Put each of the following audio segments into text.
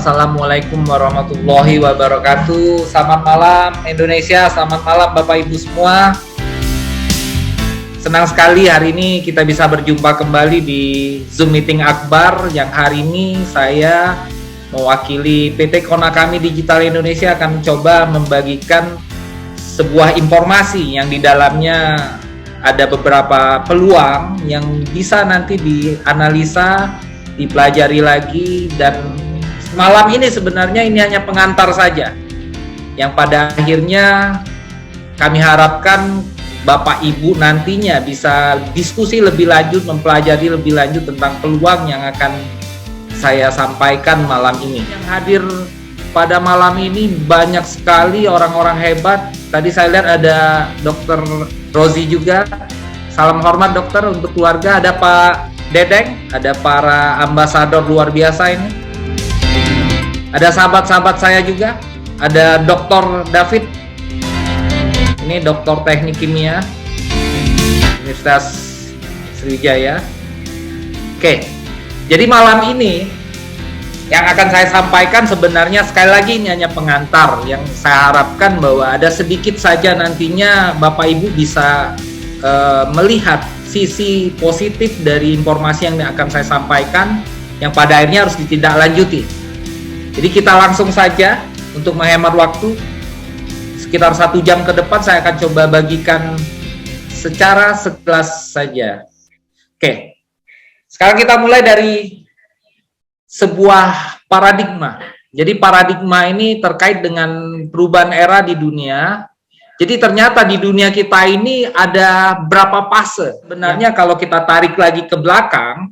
Assalamualaikum warahmatullahi wabarakatuh. Selamat malam Indonesia, selamat malam Bapak Ibu semua. Senang sekali hari ini kita bisa berjumpa kembali di Zoom Meeting Akbar, yang hari ini saya mewakili PT Konakami Digital Indonesia akan mencoba membagikan sebuah informasi yang di dalamnya ada beberapa peluang yang bisa nanti dianalisa, dipelajari lagi, dan malam ini sebenarnya ini hanya pengantar saja yang pada akhirnya kami harapkan Bapak Ibu nantinya bisa diskusi lebih lanjut, mempelajari lebih lanjut tentang peluang yang akan saya sampaikan malam ini. Yang hadir pada malam ini banyak sekali orang-orang hebat. Tadi saya lihat ada Dr. Rozi juga. Salam hormat dokter untuk keluarga. Ada Pak Dedeng, ada para ambasador luar biasa ini. Ada sahabat-sahabat saya juga, ada Dr. David, ini Doktor Teknik Kimia Universitas Sriwijaya. Oke, jadi malam ini yang akan saya sampaikan sebenarnya sekali lagi ini hanya pengantar, yang saya harapkan bahwa ada sedikit saja nantinya Bapak Ibu bisa melihat sisi positif dari informasi yang akan saya sampaikan, yang pada akhirnya harus ditindaklanjuti. Jadi kita langsung saja untuk menghemat waktu. Sekitar 1 jam ke depan saya akan coba bagikan secara sekilas saja. Oke, sekarang kita mulai dari sebuah paradigma. Jadi paradigma ini terkait dengan perubahan era di dunia. Jadi ternyata di dunia kita ini ada berapa fase. Sebenarnya kalau kita tarik lagi ke belakang,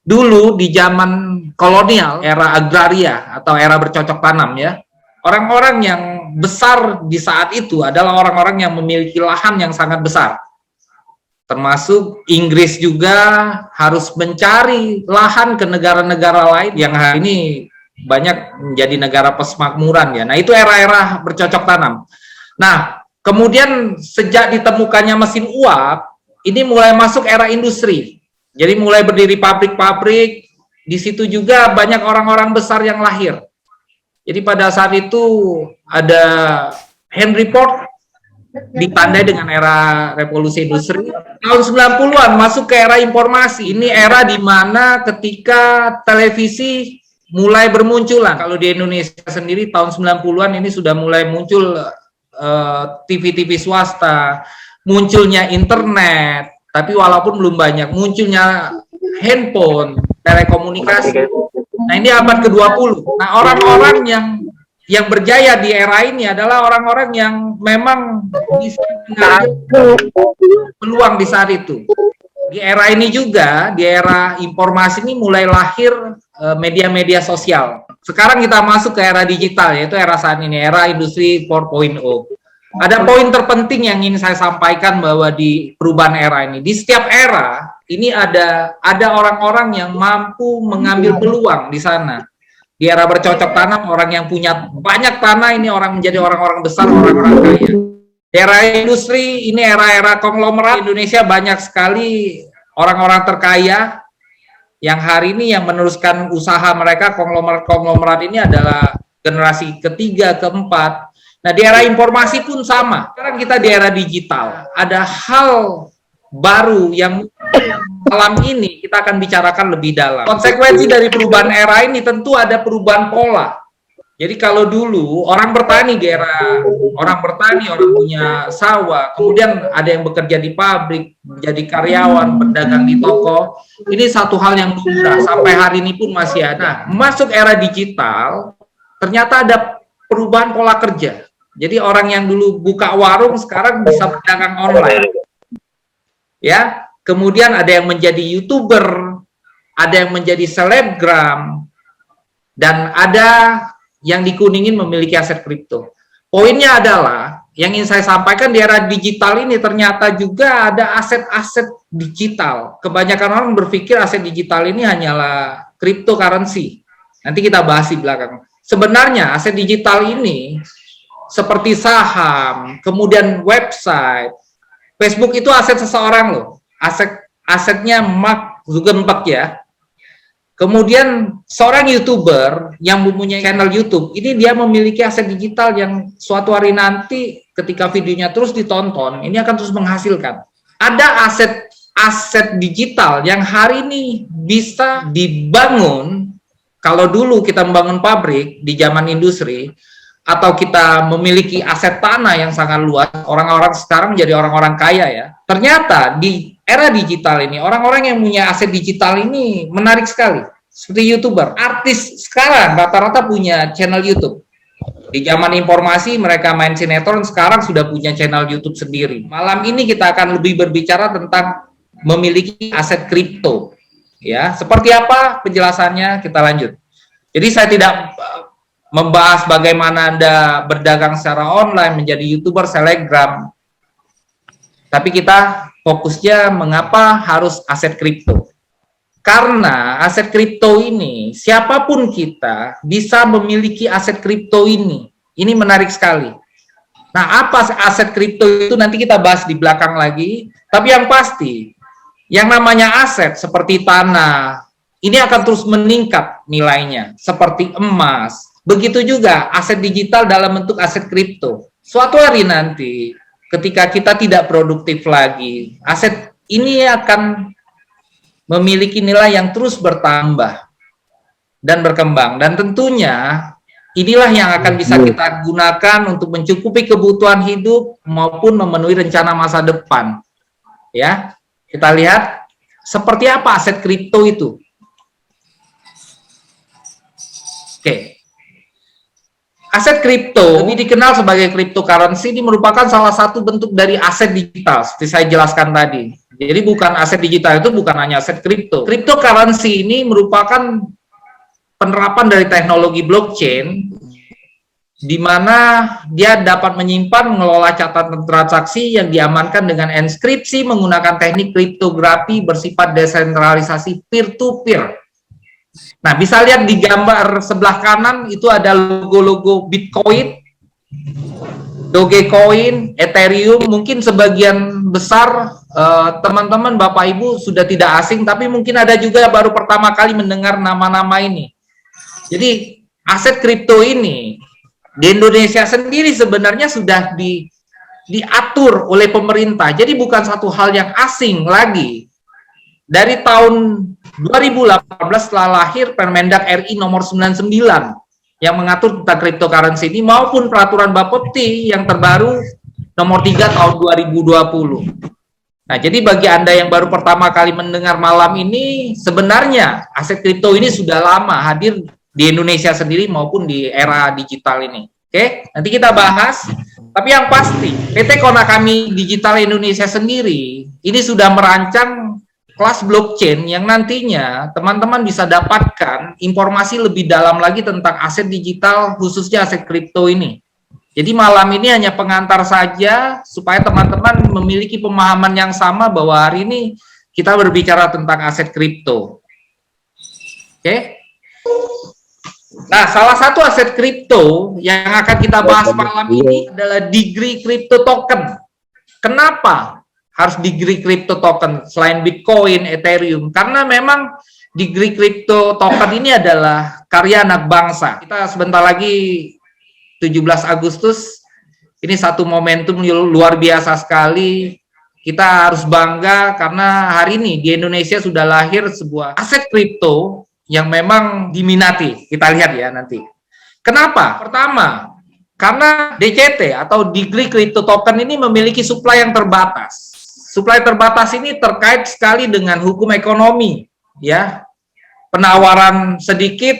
dulu di zaman kolonial, era agraria atau era bercocok tanam ya, orang-orang yang besar di saat itu adalah orang-orang yang memiliki lahan yang sangat besar. Termasuk Inggris juga harus mencari lahan ke negara-negara lain yang hari ini banyak menjadi negara persemakmuran ya. Nah, itu era-era bercocok tanam. Nah, kemudian sejak ditemukannya mesin uap, ini mulai masuk era industri. Jadi mulai berdiri pabrik-pabrik, di situ juga banyak orang-orang besar yang lahir. Jadi pada saat itu ada Henry Ford, ditandai dengan era revolusi industri. Tahun 90-an masuk ke era informasi. Ini era di mana ketika televisi mulai bermunculan. Kalau di Indonesia sendiri tahun 90-an ini sudah mulai muncul TV-TV swasta, munculnya internet. Tapi walaupun belum banyak, munculnya handphone, telekomunikasi. Nah, ini abad ke-20. Nah, orang-orang yang berjaya di era ini adalah orang-orang yang memang bisa mengambil peluang di saat itu. Di era ini juga, di era informasi ini mulai lahir media-media sosial. Sekarang kita masuk ke era digital, yaitu era saat ini, era industri 4.0. Ada poin terpenting yang ingin saya sampaikan bahwa di perubahan era ini, di setiap era ini ada orang-orang yang mampu mengambil peluang di sana. Di era bercocok tanam, orang yang punya banyak tanah ini orang menjadi orang-orang besar, orang-orang kaya. Di era industri ini era-era konglomerat. Indonesia banyak sekali orang-orang terkaya yang hari ini yang meneruskan usaha mereka. Konglomerat ini adalah generasi ketiga, keempat. Nah, di era informasi pun sama. Sekarang kita di era digital. Ada hal baru yang malam ini kita akan bicarakan lebih dalam. Konsekuensi dari perubahan era ini tentu ada perubahan pola. Jadi kalau dulu orang bertani di era orang bertani, orang punya sawah, kemudian ada yang bekerja di pabrik, menjadi karyawan, berdagang di toko. Ini satu hal yang lumrah sampai hari ini pun masih ada. Nah, masuk era digital, ternyata ada perubahan pola kerja. Jadi orang yang dulu buka warung sekarang bisa berdagang online. Ya, kemudian ada yang menjadi YouTuber, ada yang menjadi selebgram, dan ada yang dikuningin memiliki aset kripto. Poinnya adalah, yang ingin saya sampaikan di era digital ini ternyata juga ada aset-aset digital. Kebanyakan orang berpikir aset digital ini hanyalah cryptocurrency. Nanti kita bahas di belakang. Sebenarnya aset digital ini seperti saham, kemudian website, Facebook itu aset seseorang loh. Asetnya Mark Zuckerberg ya. Kemudian seorang YouTuber yang mempunyai channel YouTube, ini dia memiliki aset digital yang suatu hari nanti ketika videonya terus ditonton, ini akan terus menghasilkan. Ada aset digital yang hari ini bisa dibangun. Kalau dulu kita membangun pabrik di zaman industri, atau kita memiliki aset tanah yang sangat luas, orang-orang sekarang menjadi orang-orang kaya ya. Ternyata di era digital ini, orang-orang yang punya aset digital ini menarik sekali. Seperti YouTuber, artis sekarang rata-rata punya channel YouTube. Di zaman informasi mereka main sinetron, sekarang sudah punya channel YouTube sendiri. Malam ini kita akan lebih berbicara tentang memiliki aset kripto. Ya, seperti apa penjelasannya, kita lanjut. Jadi saya tidak membahas bagaimana Anda berdagang secara online, menjadi YouTuber, selebgram. Tapi kita fokusnya mengapa harus aset kripto. Karena aset kripto ini, siapapun kita bisa memiliki aset kripto ini. Ini menarik sekali. Nah, apa aset kripto itu nanti kita bahas di belakang lagi. Tapi yang pasti, yang namanya aset seperti tanah, ini akan terus meningkat nilainya. Seperti emas. Begitu juga aset digital dalam bentuk aset kripto. Suatu hari nanti, ketika kita tidak produktif lagi, aset ini akan memiliki nilai yang terus bertambah dan berkembang. Dan tentunya inilah yang akan bisa kita gunakan untuk mencukupi kebutuhan hidup maupun memenuhi rencana masa depan. Ya, kita lihat seperti apa aset kripto itu. Oke. Aset kripto, lebih dikenal sebagai cryptocurrency, ini merupakan salah satu bentuk dari aset digital, seperti saya jelaskan tadi. Jadi bukan aset digital itu bukan hanya aset kripto. Cryptocurrency ini merupakan penerapan dari teknologi blockchain, di mana dia dapat menyimpan, mengelola catatan transaksi yang diamankan dengan enskripsi menggunakan teknik kriptografi bersifat desentralisasi peer-to-peer. Nah, bisa lihat di gambar sebelah kanan itu ada logo-logo Bitcoin, Dogecoin, Ethereum. Mungkin sebagian besar teman-teman Bapak Ibu sudah tidak asing, tapi mungkin ada juga baru pertama kali mendengar nama-nama ini. Jadi aset kripto ini di Indonesia sendiri sebenarnya sudah diatur oleh pemerintah. Jadi bukan satu hal yang asing lagi. Dari tahun 2018 setelah lahir Permendak RI nomor 99 yang mengatur tentang cryptocurrency ini maupun peraturan Bapepti yang terbaru nomor 3 tahun 2020. Nah, jadi bagi Anda yang baru pertama kali mendengar malam ini, sebenarnya aset kripto ini sudah lama hadir di Indonesia sendiri maupun di era digital ini. Oke, nanti kita bahas. Tapi yang pasti, PT Konakami Digital Indonesia sendiri ini sudah merancang kelas blockchain yang nantinya teman-teman bisa dapatkan informasi lebih dalam lagi tentang aset digital, khususnya aset kripto ini. Jadi malam ini hanya pengantar saja supaya teman-teman memiliki pemahaman yang sama bahwa hari ini kita berbicara tentang aset kripto. Oke? Nah, salah satu aset kripto yang akan kita bahas malam ini adalah Degree Crypto Token. Kenapa harus Degree Crypto Token selain Bitcoin, Ethereum? Karena memang Degree Crypto Token ini adalah karya anak bangsa. Kita sebentar lagi 17 Agustus, ini satu momentum luar biasa sekali. Kita harus bangga karena hari ini di Indonesia sudah lahir sebuah aset kripto yang memang diminati. Kita lihat ya nanti. Kenapa? Pertama, karena DCT atau Degree Crypto Token ini memiliki supply yang terbatas. Supply terbatas ini terkait sekali dengan hukum ekonomi, ya. Penawaran sedikit,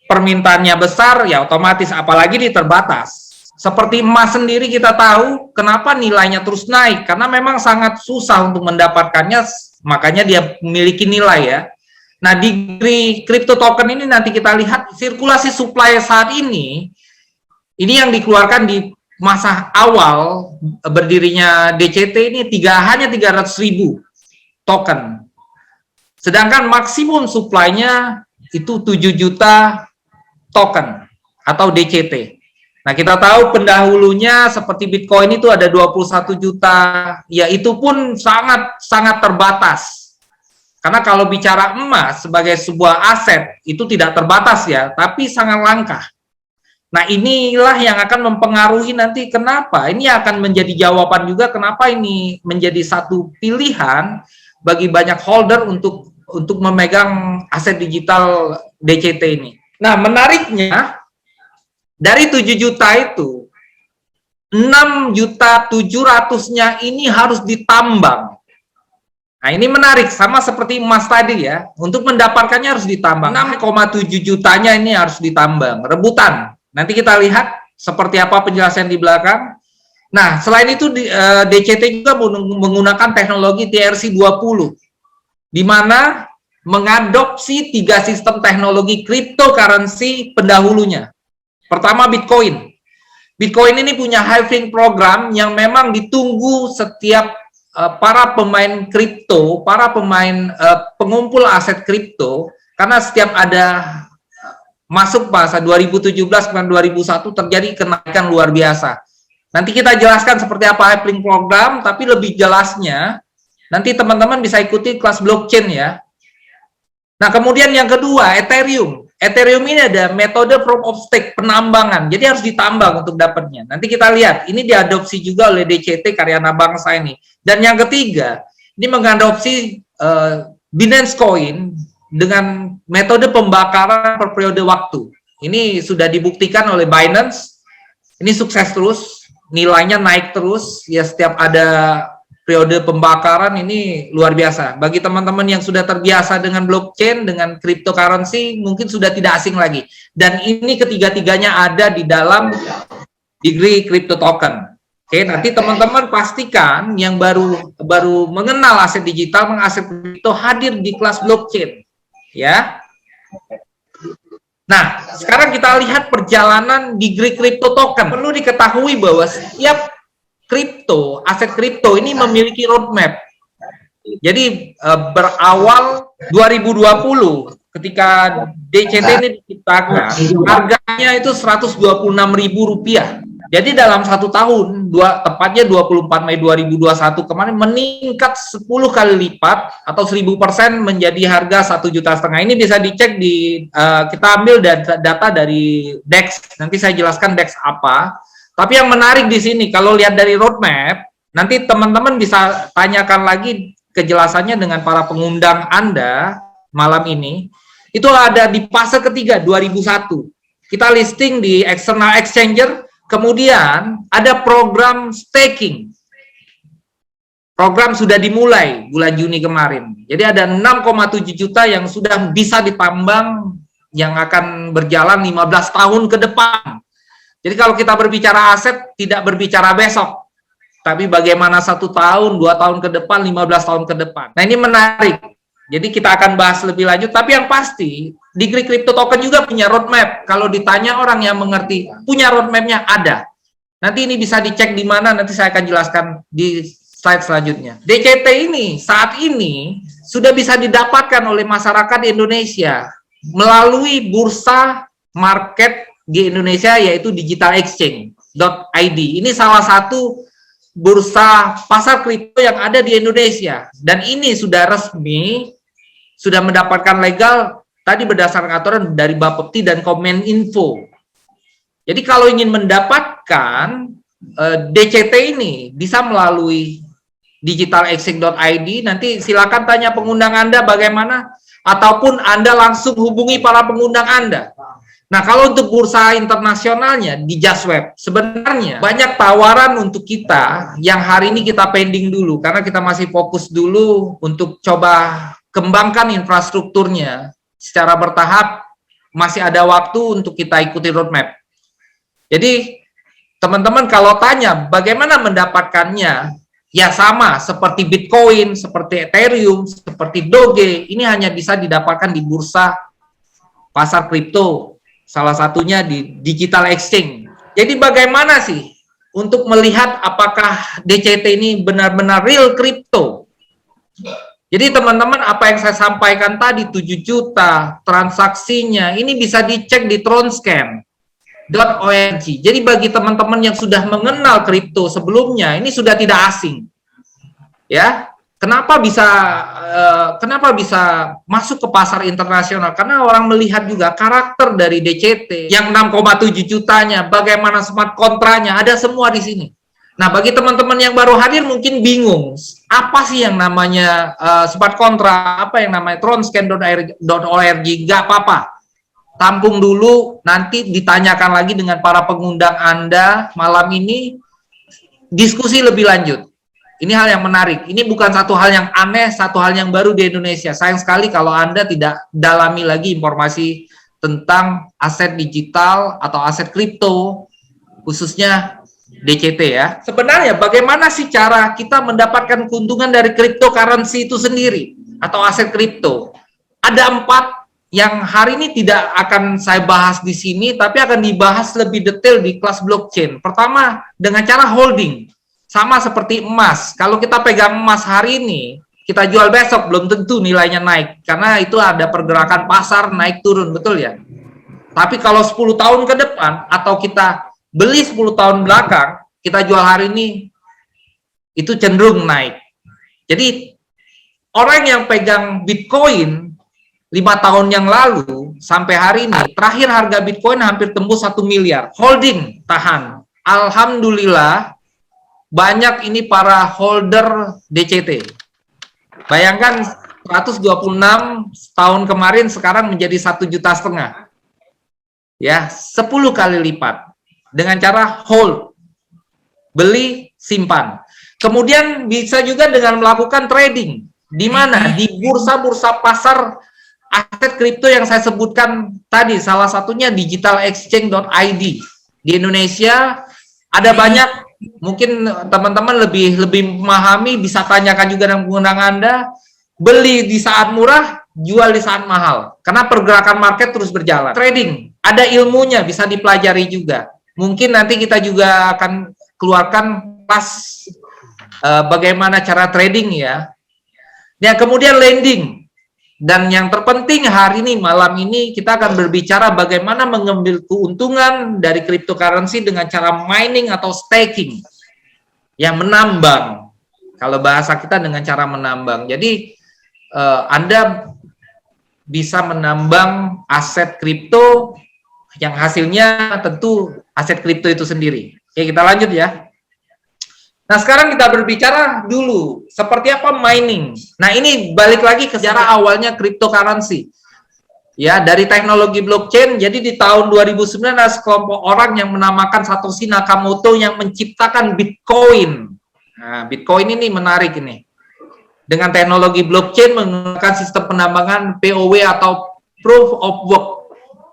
permintaannya besar, ya otomatis, apalagi ini terbatas. Seperti emas sendiri kita tahu kenapa nilainya terus naik, karena memang sangat susah untuk mendapatkannya, makanya dia memiliki nilai ya. Nah, Degree Crypto Token ini nanti kita lihat sirkulasi supply saat ini yang dikeluarkan di masa awal berdirinya DCT ini hanya 300.000 token. Sedangkan maksimum supply-nya itu 7 juta token atau DCT. Nah, kita tahu pendahulunya seperti Bitcoin itu ada 21 juta, ya itu pun sangat terbatas. Karena kalau bicara emas sebagai sebuah aset itu tidak terbatas ya, tapi sangat langka. Nah, inilah yang akan mempengaruhi nanti kenapa. Ini akan menjadi jawaban juga kenapa ini menjadi satu pilihan bagi banyak holder untuk memegang aset digital DCT ini. Nah, menariknya dari 7 juta itu 6.700.000-nya ini harus ditambang. Nah, ini menarik, sama seperti emas tadi ya. Untuk mendapatkannya harus ditambang. 6,7 jutanya ini harus ditambang. Rebutan. Nanti kita lihat seperti apa penjelasan di belakang. Nah, selain itu DCT juga menggunakan teknologi TRC20, di mana mengadopsi 3 sistem teknologi cryptocurrency pendahulunya. Pertama, Bitcoin. Bitcoin ini punya halving program yang memang ditunggu setiap para pemain kripto, para pemain pengumpul aset kripto, karena setiap ada masuk masa 2017 dan 2001 terjadi kenaikan luar biasa. Nanti kita jelaskan seperti apa halving program, tapi lebih jelasnya nanti teman-teman bisa ikuti kelas blockchain ya. Nah, kemudian yang kedua, Ethereum. Ethereum ini ada metode proof of stake, penambangan. Jadi harus ditambang untuk dapatnya. Nanti kita lihat, ini diadopsi juga oleh DCT Karyana Bangsa ini. Dan yang ketiga, ini mengadopsi Binance Coin dengan metode pembakaran per periode waktu. Ini sudah dibuktikan oleh Binance. Ini sukses terus, nilainya naik terus. Ya, setiap ada periode pembakaran ini luar biasa. Bagi teman-teman yang sudah terbiasa dengan blockchain, dengan cryptocurrency, mungkin sudah tidak asing lagi. Dan ini ketiga-tiganya ada di dalam degree crypto token. Oke, nanti teman-teman pastikan yang baru mengenal aset digital, mengaset kripto hadir di kelas blockchain. Ya. Nah, sekarang kita lihat perjalanan degree crypto token. Perlu diketahui bahwa setiap kripto, aset kripto ini memiliki roadmap. Jadi berawal 2020 ketika DCT ini diciptakan, harganya itu Rp126.000. Jadi dalam 1 tahun, tepatnya 24 Mei 2021 kemarin meningkat 10 kali lipat atau 1000% menjadi harga 1,5 juta. Ini bisa dicek di kita ambil data dari DEX. Nanti saya jelaskan DEX apa. Tapi yang menarik di sini, kalau lihat dari roadmap, nanti teman-teman bisa tanyakan lagi kejelasannya dengan para pengundang Anda malam ini. Itu ada di fase ketiga, 2001. Kita listing di external exchanger, kemudian ada program staking. Program sudah dimulai bulan Juni kemarin. Jadi ada 6,7 juta yang sudah bisa ditambang, yang akan berjalan 15 tahun ke depan. Jadi kalau kita berbicara aset, tidak berbicara besok, tapi bagaimana 1 tahun, 2 tahun ke depan, 15 tahun ke depan. Nah, ini menarik. Jadi kita akan bahas lebih lanjut, tapi yang pasti, degree crypto token juga punya roadmap. Kalau ditanya orang yang mengerti, punya roadmapnya ada. Nanti ini bisa dicek di mana, nanti saya akan jelaskan di slide selanjutnya. DCT ini, saat ini, sudah bisa didapatkan oleh masyarakat Indonesia melalui bursa market di Indonesia, yaitu Digital Exchange.id. Ini salah satu bursa pasar kripto yang ada di Indonesia. Dan ini sudah resmi, sudah mendapatkan legal, tadi berdasarkan aturan dari Bapepti dan Kominfo. Jadi kalau ingin mendapatkan DCT ini, bisa melalui Digital Exchange.id, nanti silakan tanya pengundang Anda bagaimana, ataupun Anda langsung hubungi para pengundang Anda. Nah, kalau untuk bursa internasionalnya di Justweb, sebenarnya banyak tawaran untuk kita yang hari ini kita pending dulu, karena kita masih fokus dulu untuk coba kembangkan infrastrukturnya secara bertahap, masih ada waktu untuk kita ikuti roadmap. Jadi, teman-teman kalau tanya bagaimana mendapatkannya, ya sama seperti Bitcoin, seperti Ethereum, seperti Doge, ini hanya bisa didapatkan di bursa pasar kripto. Salah satunya di Digital Exchange. Jadi bagaimana sih untuk melihat apakah DCT ini benar-benar real crypto? Jadi teman-teman, apa yang saya sampaikan tadi 7 juta transaksinya ini bisa dicek di tronscan.org. Jadi bagi teman-teman yang sudah mengenal kripto sebelumnya, ini sudah tidak asing. Ya. Kenapa bisa masuk ke pasar internasional? Karena orang melihat juga karakter dari DCT yang 6,7 jutanya, bagaimana smart kontranya, ada semua di sini. Nah, bagi teman-teman yang baru hadir mungkin bingung, apa sih yang namanya smart kontra, apa yang namanya tronscan.org, nggak apa-apa. Tampung dulu, nanti ditanyakan lagi dengan para pengundang Anda malam ini, diskusi lebih lanjut. Ini hal yang menarik. Ini bukan satu hal yang aneh, satu hal yang baru di Indonesia. Sayang sekali kalau Anda tidak dalami lagi informasi tentang aset digital atau aset kripto, khususnya DCT ya. Sebenarnya bagaimana sih cara kita mendapatkan keuntungan dari cryptocurrency itu sendiri atau aset kripto? Ada 4 yang hari ini tidak akan saya bahas di sini, tapi akan dibahas lebih detail di kelas blockchain. Pertama, dengan cara holding. Sama seperti emas, kalau kita pegang emas hari ini, kita jual besok, belum tentu nilainya naik, karena itu ada pergerakan pasar naik turun, betul ya? Tapi kalau 10 tahun ke depan, atau kita beli 10 tahun belakang, kita jual hari ini, itu cenderung naik. Jadi, orang yang pegang Bitcoin 5 tahun yang lalu, sampai hari ini, terakhir harga Bitcoin hampir tembus 1 miliar. Holding, tahan. Alhamdulillah, banyak ini para holder DCT. Bayangkan 126 tahun kemarin sekarang menjadi 1,5 juta. Ya, 10 kali lipat dengan cara hold. Beli, simpan. Kemudian bisa juga dengan melakukan trading. Di mana? Di bursa-bursa pasar aset kripto yang saya sebutkan tadi, salah satunya digitalexchange.id. Di Indonesia ada banyak. Mungkin teman-teman lebih memahami, bisa tanyakan juga dengan pengundang Anda, beli di saat murah, jual di saat mahal, karena pergerakan market terus berjalan. Trading, ada ilmunya, bisa dipelajari juga. Mungkin nanti kita juga akan keluarkan kelas bagaimana cara trading ya. Ya, kemudian lending. Dan yang terpenting hari ini, malam ini, kita akan berbicara bagaimana mengambil keuntungan dari cryptocurrency dengan cara mining atau staking. Yang menambang. Kalau bahasa kita dengan cara menambang. Jadi, Anda bisa menambang aset kripto yang hasilnya tentu aset kripto itu sendiri. Oke, kita lanjut ya. Nah, sekarang kita berbicara dulu, seperti apa mining. Nah, ini balik lagi ke sejarah awalnya cryptocurrency. Ya, dari teknologi blockchain, jadi di tahun 2009 ada sekelompok orang yang menamakan Satoshi Nakamoto yang menciptakan Bitcoin. Nah, Bitcoin ini menarik ini. Dengan teknologi blockchain menggunakan sistem penambangan POW atau Proof of Work.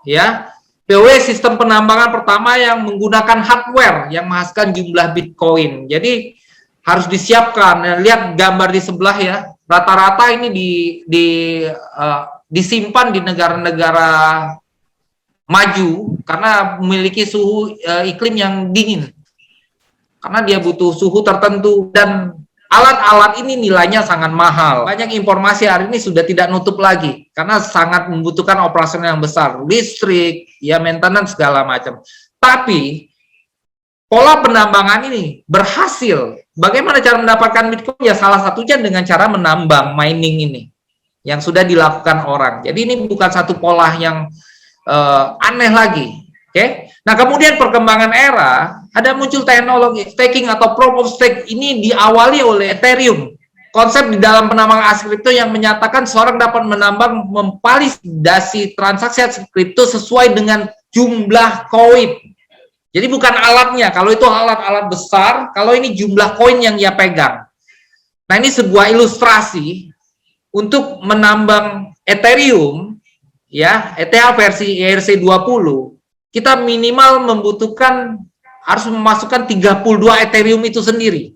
Ya, POW sistem penambangan pertama yang menggunakan hardware yang menghasilkan jumlah Bitcoin. Jadi harus disiapkan. Lihat gambar di sebelah ya. Rata-rata ini disimpan di negara-negara maju karena memiliki suhu iklim yang dingin. Karena dia butuh suhu tertentu dan alat-alat ini nilainya sangat mahal. Banyak informasi hari ini sudah tidak nutup lagi karena sangat membutuhkan operasional yang besar, listrik, ya maintenance segala macam. Tapi pola penambangan ini berhasil. Bagaimana cara mendapatkan Bitcoin? Ya salah satunya dengan cara menambang, mining ini yang sudah dilakukan orang. Jadi ini bukan satu pola yang aneh lagi. Oke. Nah, kemudian perkembangan era, ada muncul teknologi staking atau proof of stake. Ini diawali oleh Ethereum. Konsep di dalam penambangan aset kripto yang menyatakan seorang dapat menambang memvalidasi transaksi aset kripto sesuai dengan jumlah koin. Jadi bukan alatnya, kalau itu alat-alat besar, kalau ini jumlah koin yang ia pegang. Nah, ini sebuah ilustrasi untuk menambang Ethereum, ya, ETH versi ERC20, kita minimal membutuhkan harus memasukkan 32 Ethereum itu sendiri.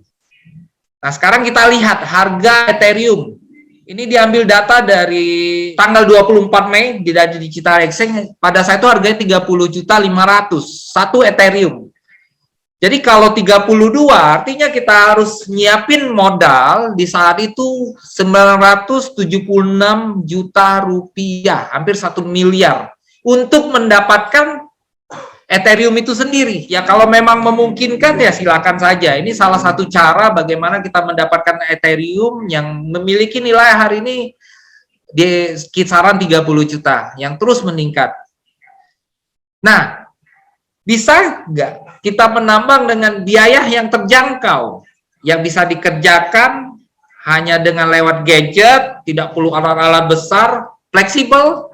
Nah, sekarang kita lihat harga Ethereum. Ini diambil data dari tanggal 24 Mei di Digital Exchange. Pada saat itu harganya 30.500.000 satu Ethereum. Jadi kalau 32 artinya kita harus nyiapin modal di saat itu 976 juta rupiah, hampir 1 miliar untuk mendapatkan Ethereum itu sendiri. Ya kalau memang memungkinkan ya silakan saja. Ini salah satu cara bagaimana kita mendapatkan Ethereum yang memiliki nilai hari ini di kisaran 30 juta yang terus meningkat. Nah, bisa nggak kita menambang dengan biaya yang terjangkau, yang bisa dikerjakan hanya dengan lewat gadget, tidak perlu alat-alat besar, fleksibel,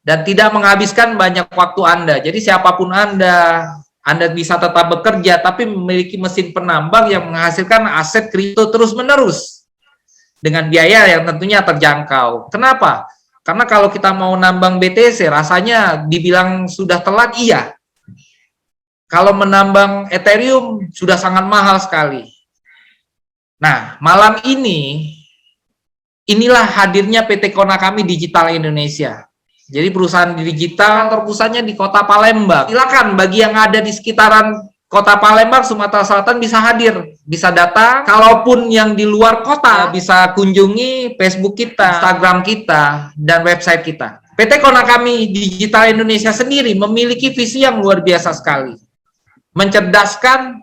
dan tidak menghabiskan banyak waktu Anda. Jadi siapapun Anda bisa tetap bekerja, tapi memiliki mesin penambang yang menghasilkan aset kripto terus-menerus dengan biaya yang tentunya terjangkau. Kenapa? Karena kalau kita mau nambang BTC, rasanya dibilang sudah telat, iya. Kalau menambang Ethereum sudah sangat mahal sekali. Nah, malam ini, inilah hadirnya PT Konakami Digital Indonesia. Jadi perusahaan digital, kantor pusatnya di Kota Palembang. Silakan bagi yang ada di sekitaran Kota Palembang, Sumatera Selatan bisa hadir, bisa datang. Kalaupun yang di luar kota, bisa kunjungi Facebook kita, Instagram kita, dan website kita. PT Konakami Digital Indonesia sendiri memiliki visi yang luar biasa sekali. Mencerdaskan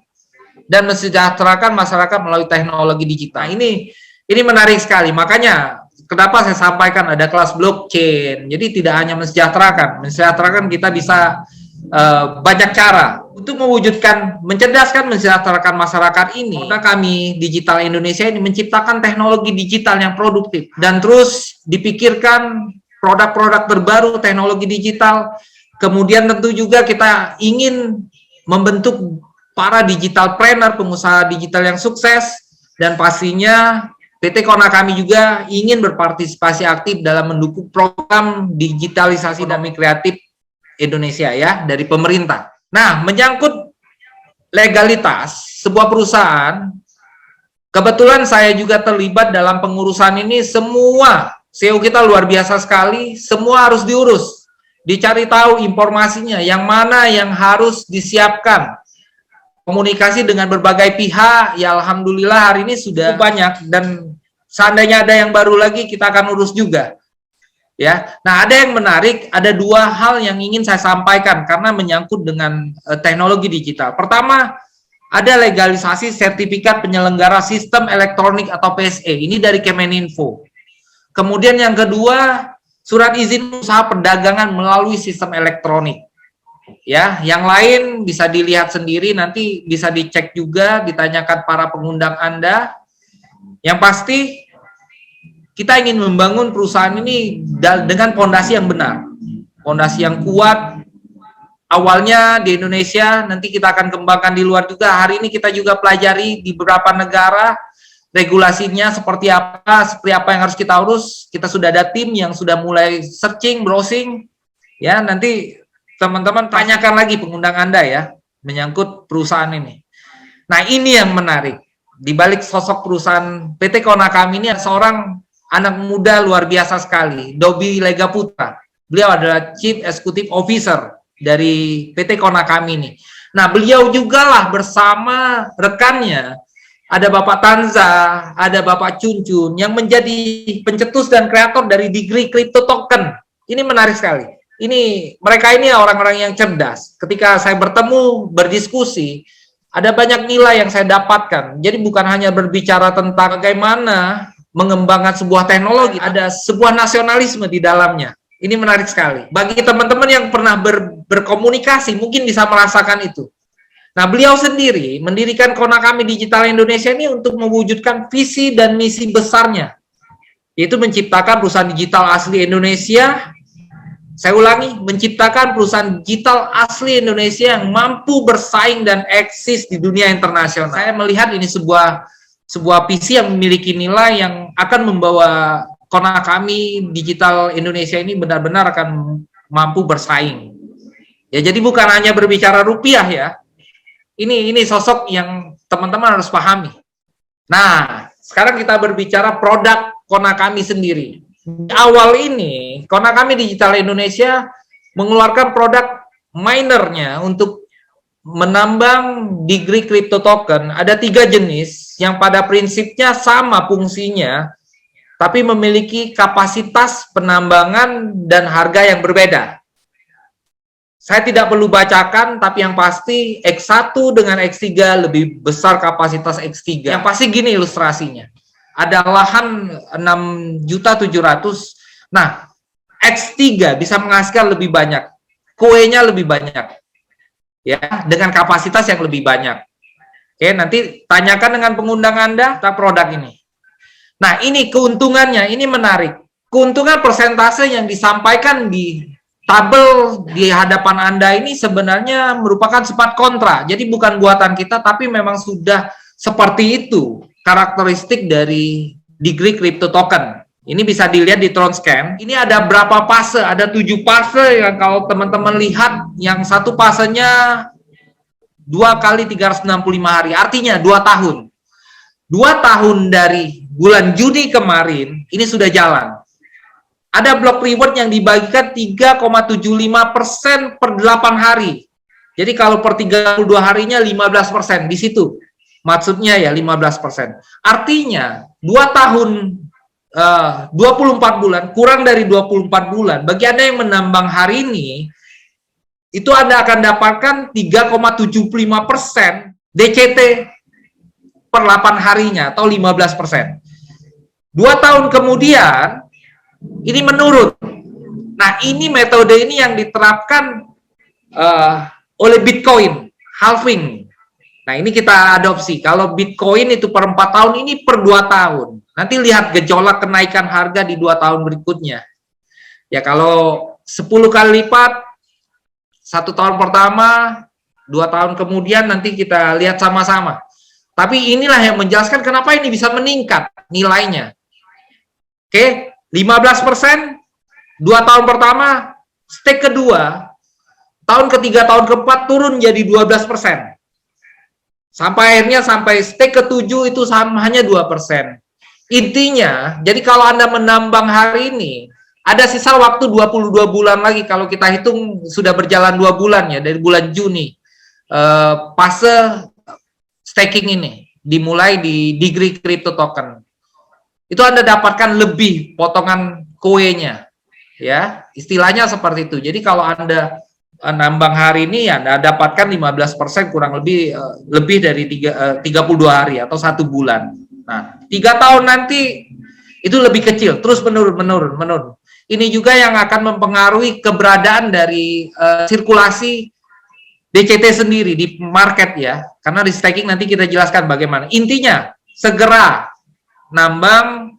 dan mensejahterakan masyarakat melalui teknologi digital. Ini menarik sekali. Makanya kenapa saya sampaikan ada kelas blockchain. Jadi tidak hanya mensejahterakan kita bisa banyak cara untuk mewujudkan, mencerdaskan, mensejahterakan masyarakat ini. Maka kami Digital Indonesia ini menciptakan teknologi digital yang produktif dan terus dipikirkan produk-produk terbaru teknologi digital. Kemudian tentu juga kita ingin membentuk para digital planner, pengusaha digital yang sukses, dan pastinya PT Konakami juga ingin berpartisipasi aktif dalam mendukung program digitalisasi dan kreatif Indonesia ya dari pemerintah. Nah, menyangkut legalitas sebuah perusahaan, kebetulan saya juga terlibat dalam pengurusan ini. Semua CEO kita luar biasa sekali, semua harus diurus, dicari tahu informasinya, yang mana yang harus disiapkan. Komunikasi dengan berbagai pihak, ya alhamdulillah hari ini sudah banyak, dan seandainya ada yang baru lagi kita akan urus juga. Ya, nah ada yang menarik, ada dua hal yang ingin saya sampaikan karena menyangkut dengan teknologi digital. Pertama, ada legalisasi sertifikat penyelenggara sistem elektronik atau PSE, ini dari Kemeninfo. Kemudian yang kedua, surat izin usaha perdagangan melalui sistem elektronik. Ya, yang lain bisa dilihat sendiri, nanti bisa dicek juga, ditanyakan para pengundang Anda. Yang pasti kita ingin membangun perusahaan ini dengan fondasi yang benar, fondasi yang kuat. Awalnya di Indonesia, nanti kita akan kembangkan di luar juga. Hari ini kita juga pelajari di beberapa negara regulasinya seperti apa yang harus kita urus. Kita sudah ada tim yang sudah mulai searching, browsing. Ya, nanti teman-teman tanyakan lagi pengundang Anda ya, menyangkut perusahaan ini. Nah, ini yang menarik. Di balik sosok perusahaan PT Konakami ini ada seorang anak muda luar biasa sekali, Dobi Lega Putra. Beliau adalah Chief Executive Officer dari PT Konakami ini. Nah, beliau juga lah bersama rekannya, ada Bapak Tanza, ada Bapak Cuncun, yang menjadi pencetus dan kreator dari Degree Crypto Token. Ini menarik sekali. Mereka ini orang-orang yang cerdas. Ketika saya bertemu, berdiskusi, ada banyak nilai yang saya dapatkan. Jadi bukan hanya berbicara tentang bagaimana mengembangkan sebuah teknologi, ada sebuah nasionalisme di dalamnya. Ini menarik sekali. Bagi teman-teman yang pernah berkomunikasi, mungkin bisa merasakan itu. Nah, beliau sendiri mendirikan Konakami Digital Indonesia ini untuk mewujudkan visi dan misi besarnya, yaitu menciptakan perusahaan digital asli Indonesia. Saya ulangi, menciptakan perusahaan digital asli Indonesia yang mampu bersaing dan eksis di dunia internasional. Saya melihat ini sebuah visi yang memiliki nilai yang akan membawa Konakami Digital Indonesia ini benar-benar akan mampu bersaing. Ya, jadi bukan hanya berbicara rupiah ya. Ini sosok yang teman-teman harus pahami. Nah, sekarang kita berbicara produk Konakami sendiri. Di awal ini, Konakami Digital Indonesia mengeluarkan produk minernya untuk menambang Degree Crypto Token. Ada 3 jenis yang pada prinsipnya sama fungsinya, tapi memiliki kapasitas penambangan dan harga yang berbeda. Saya tidak perlu bacakan, tapi yang pasti X1 dengan X3 lebih besar kapasitas X3. Yang pasti gini ilustrasinya. Ada lahan 6.700.000. Nah, X3 bisa menghasilkan lebih banyak. Kuenya lebih banyak. Ya, dengan kapasitas yang lebih banyak. Oke, nanti tanyakan dengan pengundang Anda tentang produk ini. Nah, ini keuntungannya, ini menarik. Keuntungan persentase yang disampaikan di tabel di hadapan Anda ini sebenarnya merupakan sifat kontra. Jadi bukan buatan kita, tapi memang sudah seperti itu karakteristik dari Degree Crypto Token. Ini bisa dilihat di Tronscan. Ini ada berapa fase? Ada 7 fase yang kalau teman-teman lihat, yang satu fasenya 2 kali 365 hari, artinya 2 tahun. 2 tahun dari bulan Juni kemarin, ini sudah jalan. Ada block reward yang dibagikan 3,75% per 8 hari. Jadi kalau per 32 harinya 15%, di situ. Maksudnya ya 15%. Artinya 2 tahun 24 bulan, kurang dari 24 bulan, bagi Anda yang menambang hari ini, itu Anda akan dapatkan 3,75% DCT per 8 harinya, atau 15%. 2 tahun kemudian, ini menurun. Nah, ini metode ini yang diterapkan oleh Bitcoin, halving. Nah, ini kita adopsi. Kalau Bitcoin itu per 4 tahun, ini per 2 tahun. Nanti lihat gejolak kenaikan harga di 2 tahun berikutnya. Ya, kalau 10 kali lipat, 1 tahun pertama, 2 tahun kemudian, nanti kita lihat sama-sama. Tapi inilah yang menjelaskan kenapa ini bisa meningkat nilainya. Oke. 15%, 2 tahun pertama, stake kedua, tahun ketiga, tahun keempat turun jadi 12%. Sampai akhirnya sampai stake ketujuh itu hanya 2%. Intinya, jadi kalau Anda menambang hari ini, ada sisa waktu 22 bulan lagi kalau kita hitung sudah berjalan 2 bulan ya, dari bulan Juni. Fase staking ini dimulai di Degree Crypto Token. Itu Anda dapatkan lebih potongan kuenya, ya, istilahnya seperti itu. Jadi kalau Anda nambang hari ini, ya Anda dapatkan 15% kurang lebih dari 32 hari atau 1 bulan. Nah, 3 tahun nanti itu lebih kecil, terus menurun. Ini juga yang akan mempengaruhi keberadaan dari sirkulasi DCT sendiri di market ya, karena di staking nanti kita jelaskan bagaimana. Intinya, segera nambang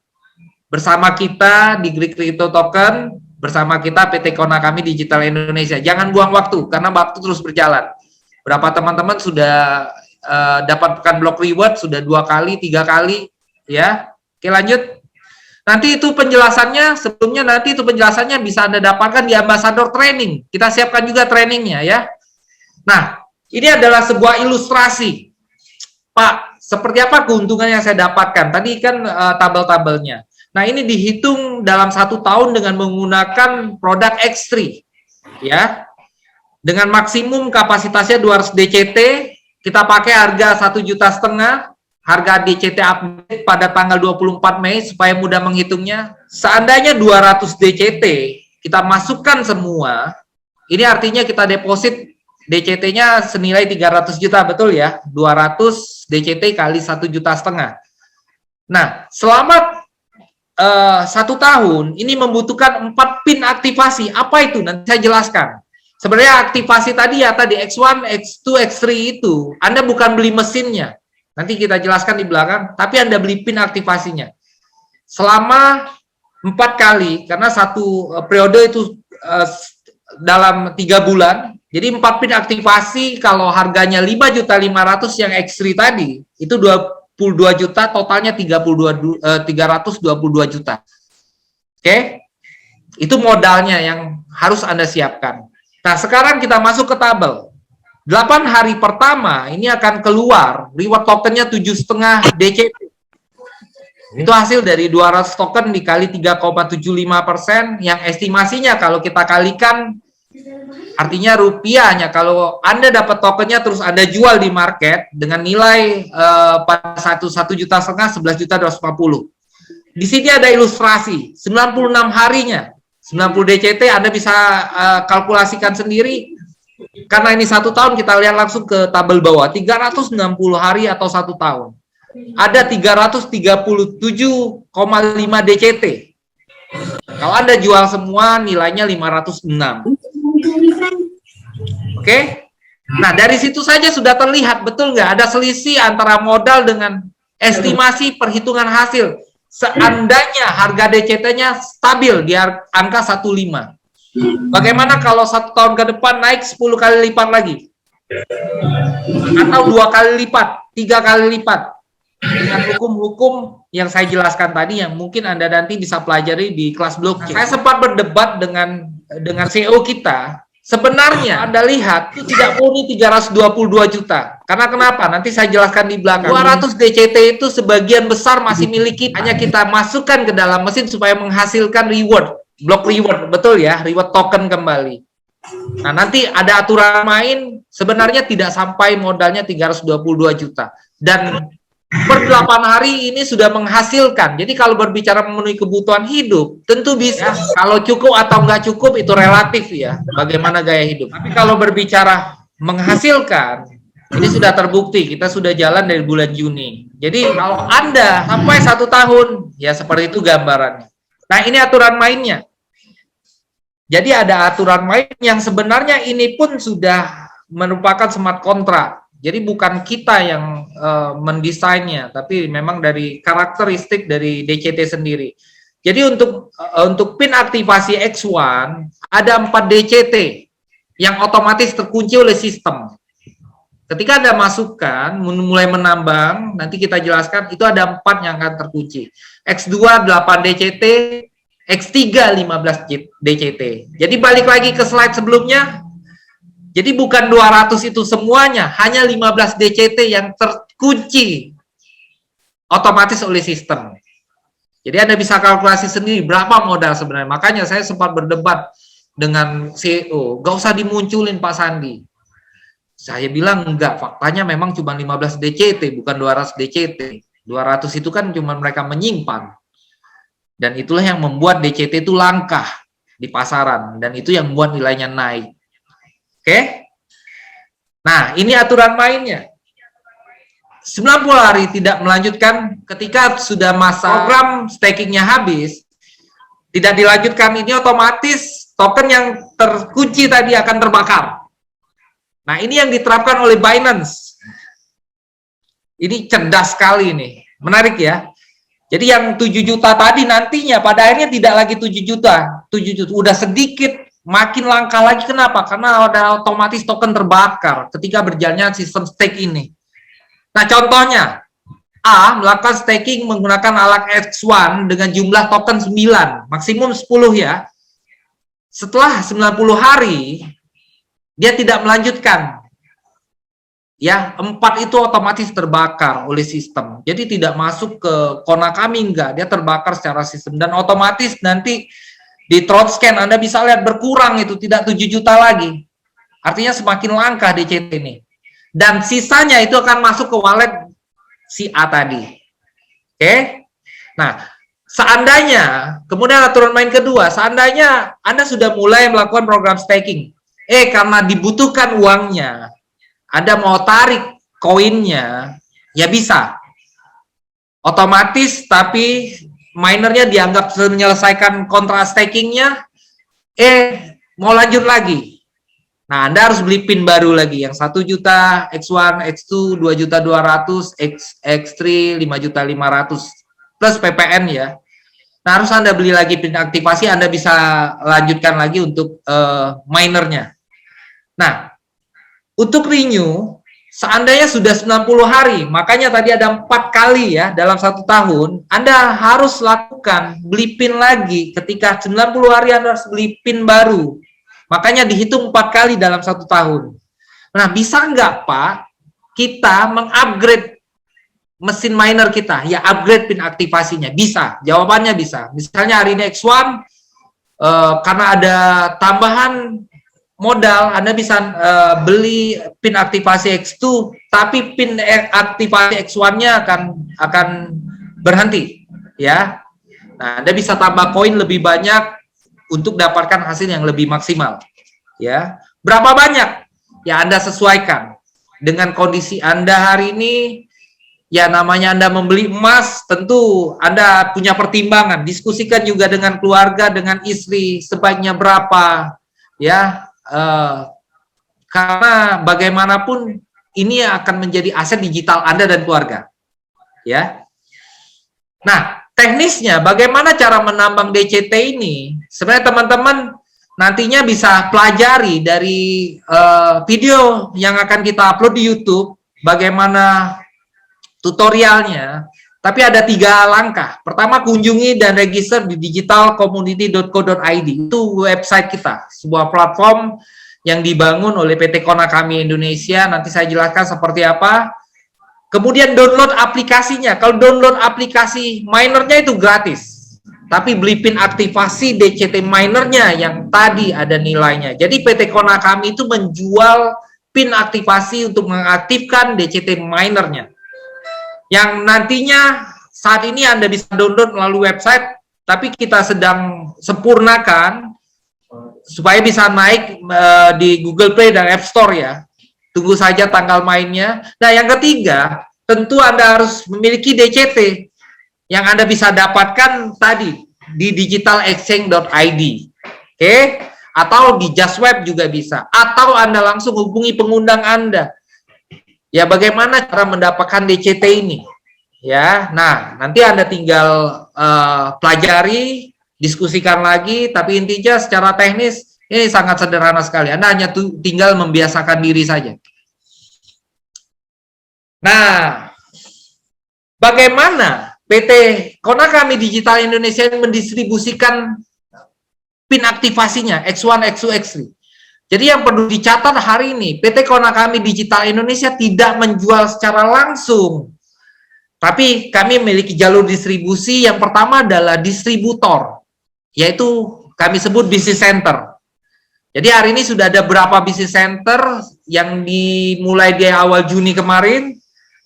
bersama kita di Degree Crypto Token, bersama kita PT Konakami Digital Indonesia. Jangan buang waktu, karena waktu terus berjalan. Berapa teman-teman sudah dapatkan block reward, sudah 2 kali, 3 kali, ya. Oke, lanjut. Nanti itu penjelasannya, sebelumnya nanti itu penjelasannya bisa Anda dapatkan di Ambassador Training. Kita siapkan juga trainingnya ya. Nah, ini adalah sebuah ilustrasi. Pak, seperti apa keuntungan yang saya dapatkan? Tadi kan tabel-tabelnya. Nah, ini dihitung dalam 1 tahun dengan menggunakan produk X3. Ya. Dengan maksimum kapasitasnya 200 DCT, kita pakai harga 1,5 juta, harga DCT update pada tanggal 24 Mei supaya mudah menghitungnya. Seandainya 200 DCT, kita masukkan semua, ini artinya kita deposit DCT-nya senilai 300 juta, betul ya? 200 DCT kali 1,5 juta. Nah, selama 1 tahun, ini membutuhkan 4 pin aktivasi. Apa itu? Nanti saya jelaskan. Sebenarnya aktivasi tadi ya, tadi X1, X2, X3 itu, Anda bukan beli mesinnya. Nanti kita jelaskan di belakang, tapi Anda beli pin aktivasinya. Selama 4 kali, karena satu periode itu dalam 3 bulan, jadi 4 pin aktivasi kalau harganya 5.500.000 yang X3 tadi, itu 22 juta, totalnya 322 juta. Oke? Itu modalnya yang harus Anda siapkan. Nah, sekarang kita masuk ke tabel. 8 hari pertama ini akan keluar reward tokennya 7,5 DCT. Itu hasil dari 200 token dikali 3,75%, yang estimasinya kalau kita kalikan, artinya rupiahnya, kalau Anda dapat tokennya terus Anda jual di market dengan nilai pada 1,5 juta, 11.250. Di sini ada ilustrasi 96 harinya, 90 DCT Anda bisa kalkulasikan sendiri. Karena ini 1 tahun, kita lihat langsung ke tabel bawah, 360 hari atau 1 tahun. Ada 337,5 DCT. Kalau Anda jual semua, nilainya 506. Oke? Nah, dari situ saja sudah terlihat, betul nggak? Ada selisih antara modal dengan estimasi perhitungan hasil. Seandainya harga DCT-nya stabil di angka 15. Bagaimana kalau 1 tahun ke depan naik 10 kali lipat lagi? Atau 2 kali lipat, 3 kali lipat? Dengan hukum-hukum yang saya jelaskan tadi, yang mungkin Anda nanti bisa pelajari di kelas blockchain. Saya sempat berdebat dengan CEO kita. Sebenarnya Anda lihat itu tidak murni 322 juta. Karena kenapa? Nanti saya jelaskan di belakang. 200 DCT itu sebagian besar masih milik kita. Hanya kita masukkan ke dalam mesin supaya menghasilkan reward. Block reward, betul ya, reward token kembali. Nah, nanti ada aturan main, sebenarnya tidak sampai modalnya 322 juta. Dan per 8 hari ini sudah menghasilkan. Jadi kalau berbicara memenuhi kebutuhan hidup, tentu bisa. Kalau cukup atau nggak cukup itu relatif ya, bagaimana gaya hidup. Tapi kalau berbicara menghasilkan, ini sudah terbukti, kita sudah jalan dari bulan Juni. Jadi kalau Anda sampai 1 tahun, ya seperti itu gambarannya. Nah, ini aturan mainnya. Jadi ada aturan main yang sebenarnya ini pun sudah merupakan smart contract. Jadi bukan kita yang mendesainnya, tapi memang dari karakteristik dari DCT sendiri. Jadi untuk pin aktivasi X1 ada 4 DCT yang otomatis terkunci oleh sistem. Ketika Anda masukkan, mulai menambang, nanti kita jelaskan, itu ada 4 yang akan terkunci. X2 8 DCT, X3 15 DCT. Jadi balik lagi ke slide sebelumnya. Jadi bukan 200 itu semuanya, hanya 15 DCT yang terkunci otomatis oleh sistem. Jadi Anda bisa kalkulasi sendiri berapa modal sebenarnya. Makanya saya sempat berdebat dengan CEO, gak usah dimunculin Pak Sandi. Saya bilang enggak, faktanya memang cuma 15 DCT, bukan 200 DCT. 200 itu kan cuma mereka menyimpan. Dan itulah yang membuat DCT itu langka di pasaran. Dan itu yang membuat nilainya naik. Oke? Nah, ini aturan mainnya. 90 hari tidak melanjutkan ketika sudah masa program stakingnya habis, tidak dilanjutkan, ini otomatis token yang terkunci tadi akan terbakar. Nah, ini yang diterapkan oleh Binance. Ini cerdas sekali nih. Menarik ya. Jadi yang 7 juta tadi nantinya pada akhirnya tidak lagi 7 juta. 7 juta udah sedikit, makin langka lagi. Kenapa? Karena ada otomatis token terbakar ketika berjalannya sistem stake ini. Nah, contohnya A melakukan staking menggunakan alat X1 dengan jumlah token 9, maksimum 10 ya. Setelah 90 hari dia tidak melanjutkan. Ya, 4 itu otomatis terbakar oleh sistem. Jadi tidak masuk ke Konakami, enggak, dia terbakar secara sistem dan otomatis nanti di throat scan Anda bisa lihat berkurang itu, tidak 7 juta lagi. Artinya semakin langka DCT ini. Dan sisanya itu akan masuk ke wallet si A tadi. Oke? Nah, seandainya, kemudian aturan main kedua, seandainya Anda sudah mulai melakukan program staking, karena dibutuhkan uangnya, Anda mau tarik koinnya, ya bisa. Otomatis, tapi minernya dianggap menyelesaikan kontrak stakingnya, mau lanjut lagi. Nah, Anda harus beli pin baru lagi, yang 1 juta, X1, X2, 2 juta 200, X3, 5 juta 500, plus PPN ya. Nah, harus Anda beli lagi pin aktivasi, Anda bisa lanjutkan lagi untuk minernya. Nah, untuk renew, seandainya sudah 90 hari, makanya tadi ada 4 kali ya, dalam 1 tahun, Anda harus lakukan beli pin lagi, ketika 90 hari Anda harus beli pin baru. Makanya dihitung 4 kali dalam 1 tahun. Nah, bisa nggak Pak, kita mengupgrade mesin miner kita, ya upgrade pin aktivasinya? Bisa, jawabannya bisa. Misalnya hari ini X1, karena ada tambahan modal, Anda bisa beli pin aktivasi X2, tapi pin aktivasi X1-nya akan berhenti, ya. Nah, Anda bisa tambah koin lebih banyak untuk dapatkan hasil yang lebih maksimal, ya. Berapa banyak? ya Anda sesuaikan dengan kondisi Anda hari ini. Ya namanya Anda membeli emas, tentu Anda punya pertimbangan. Diskusikan juga dengan keluarga, dengan istri, sebaiknya berapa, ya. Karena bagaimanapun ini akan menjadi aset digital Anda dan keluarga, ya. Nah, teknisnya bagaimana cara menambang DCT ini? Sebenarnya teman-teman nantinya bisa pelajari dari video yang akan kita upload di YouTube, bagaimana tutorialnya, tapi ada 3 langkah. Pertama, kunjungi dan register di digitalcommunity.co.id. Itu website kita, sebuah platform yang dibangun oleh PT Konakami Indonesia. Nanti saya jelaskan seperti apa. Kemudian download aplikasinya. Kalau download aplikasi minernya itu gratis. Tapi beli pin aktivasi DCT minernya yang tadi ada nilainya. Jadi PT Konakami itu menjual pin aktivasi untuk mengaktifkan DCT minernya, yang nantinya saat ini Anda bisa download melalui website, tapi kita sedang sempurnakan supaya bisa naik di Google Play dan App Store ya. Tunggu saja tanggal mainnya. Nah, yang ketiga, tentu Anda harus memiliki DCT yang Anda bisa dapatkan tadi di digitalexchange.id. Oke? Atau di Justweb juga bisa. Atau Anda langsung hubungi pengundang Anda. Ya, bagaimana cara mendapatkan DCT ini? Ya, nah nanti Anda tinggal pelajari, diskusikan lagi, tapi intinya secara teknis ini sangat sederhana sekali. Anda hanya tinggal membiasakan diri saja. Nah, bagaimana PT Konakami Digital Indonesia mendistribusikan pin aktivasinya X1, X2, X3? Jadi yang perlu dicatat hari ini, PT Konakami Digital Indonesia tidak menjual secara langsung, tapi kami memiliki jalur distribusi. Yang pertama adalah distributor, yaitu kami sebut business center. Jadi hari ini sudah ada beberapa business center yang dimulai di awal Juni kemarin.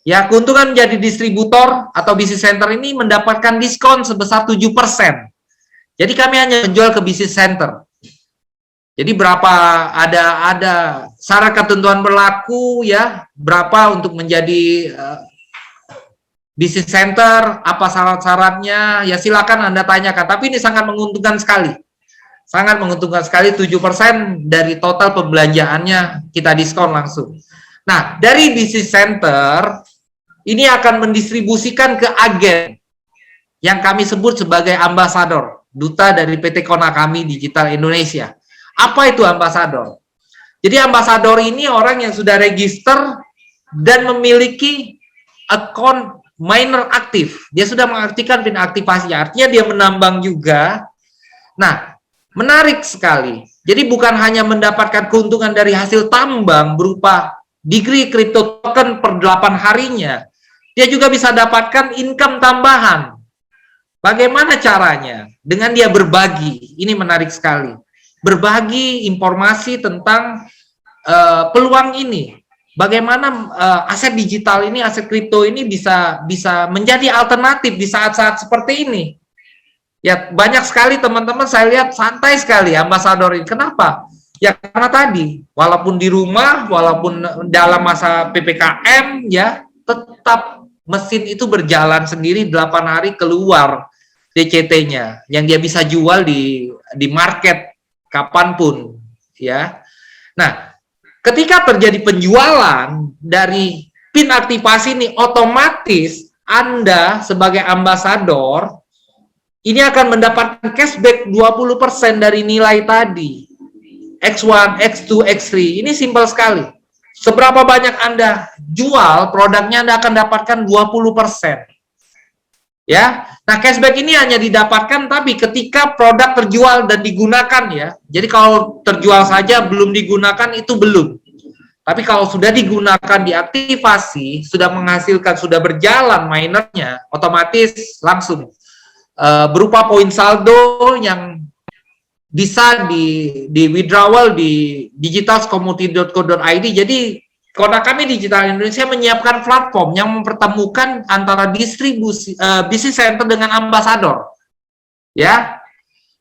Ya, keuntungan menjadi distributor atau business center ini mendapatkan diskon sebesar 7%. Jadi kami hanya menjual ke business center. Jadi berapa ada syarat ketentuan berlaku ya, berapa untuk menjadi business center, apa syarat-syaratnya, ya silakan Anda tanyakan. Tapi ini sangat menguntungkan sekali. Sangat menguntungkan sekali, 7% dari total pembelanjaannya kita diskon langsung. Nah, dari business center ini akan mendistribusikan ke agen yang kami sebut sebagai ambasador, duta dari PT Konakami Digital Indonesia. Apa itu ambasador? Jadi ambasador ini orang yang sudah register dan memiliki akun miner aktif. Dia sudah mengaktifkan pin aktivasi, artinya dia menambang juga. Nah, menarik sekali. Jadi bukan hanya mendapatkan keuntungan dari hasil tambang berupa degree crypto token per 8 harinya, dia juga bisa dapatkan income tambahan. Bagaimana caranya? Dengan dia berbagi. Ini menarik sekali. Berbagi informasi tentang peluang ini. Bagaimana aset digital ini, aset kripto ini bisa menjadi alternatif di saat-saat seperti ini. Ya, banyak sekali teman-teman saya lihat santai sekali ambasador ini. Kenapa? Ya karena tadi, walaupun di rumah, walaupun dalam masa PPKM, ya tetap mesin itu berjalan sendiri 8 hari keluar DCT-nya yang dia bisa jual di market kapanpun, ya. Nah, ketika terjadi penjualan dari pin aktivasi ini, otomatis Anda sebagai ambasador ini akan mendapatkan cashback 20% dari nilai tadi. X1, X2, X3. Ini simpel sekali. Seberapa banyak Anda jual produknya, Anda akan dapatkan 20%. Ya. Nah, cashback ini hanya didapatkan tapi ketika produk terjual dan digunakan ya. Jadi kalau terjual saja belum digunakan itu belum. Tapi kalau sudah digunakan, diaktifasi, sudah menghasilkan, sudah berjalan minernya, otomatis langsung berupa poin saldo yang bisa di withdrawal di digitalcommunity.co.id. Jadi Konakami Digital Indonesia menyiapkan platform yang mempertemukan antara distribusi business center dengan ambasador. Ya.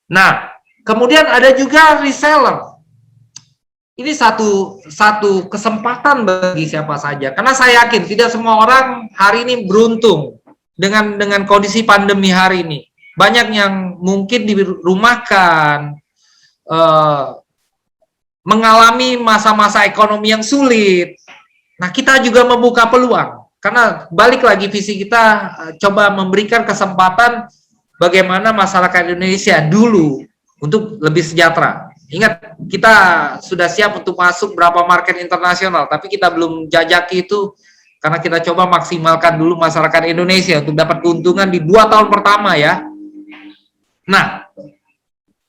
Nah, kemudian ada juga reseller. Ini satu kesempatan bagi siapa saja. Karena saya yakin tidak semua orang hari ini beruntung dengan kondisi pandemi hari ini. Banyak yang mungkin dirumahkan, eh, mengalami masa-masa ekonomi yang sulit. Nah, kita juga membuka peluang. Karena balik lagi visi kita, coba memberikan kesempatan bagaimana masyarakat Indonesia dulu untuk lebih sejahtera. Ingat, kita sudah siap untuk masuk berapa market internasional, tapi kita belum jajaki itu karena kita coba maksimalkan dulu masyarakat Indonesia untuk dapat keuntungan di 2 tahun pertama ya. Nah,